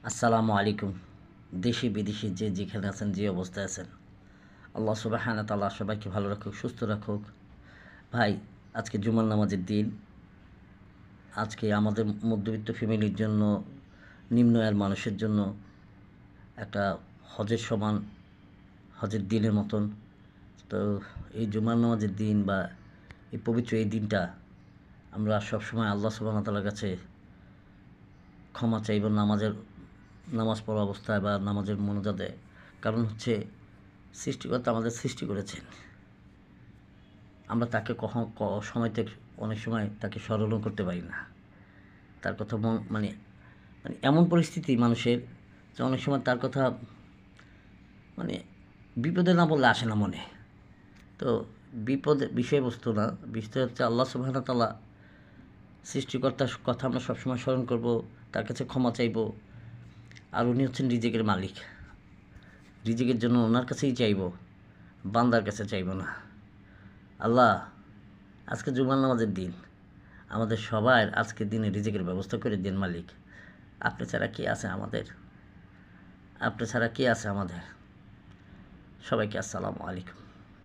আসসালামু আলাইকুম। দেশি বিদেশি যে যেখানে আছেন, যে অবস্থায় আছেন, আল্লাহ সুবহানাহু তাআলা সবাইকে ভালো রাখুক, সুস্থ রাখুক। ভাই, আজকে জুমার নামাজের দিন। আজকে আমাদের মধ্যবিত্ত ফ্যামিলির জন্য, নিম্ন আয়ের মানুষের জন্য একটা হজের সমান, হজের দিনের মতন। তো এই জুমার নামাজের দিন বা এই পবিত্র এই দিনটা আমরা সবসময় আল্লাহ সুবহানাহু তাআলার কাছে ক্ষমা চাইব নামাজ পড়া অবস্থায় বা নামাজের মোনাজাতে। কারণ হচ্ছে সৃষ্টিকর্তা আমাদের সৃষ্টি করেছেন, আমরা তাকে সময়তে অনেক সময় তাকে স্মরণও করতে পারি না। তার কথা মানে মানে এমন পরিস্থিতি মানুষের যে অনেক সময় তার কথা মানে বিপদে না বললে আসে না মনে। তো বিপদের বিষয়বস্তু না, বিষয় হচ্ছে আল্লাহ সুবহানাহু তাআলা সৃষ্টিকর্তার কথা আমরা সবসময় স্মরণ করব, তার কাছে ক্ষমা চাইব। আর উনি হচ্ছেন রিজিকের মালিক। রিজিকের জন্য ওনার কাছেই চাইব, বান্দার কাছে চাইব না। আল্লাহ, আজকে জুমার নামাজের দিন, আমাদের সবার আজকের দিনে রিজিকের ব্যবস্থা করে দিন মালিক। আপনি ছাড়া কে আছে আমাদের? আপনি ছাড়া কে আছে আমাদের? সবাইকে আসসালামু আলাইকুম।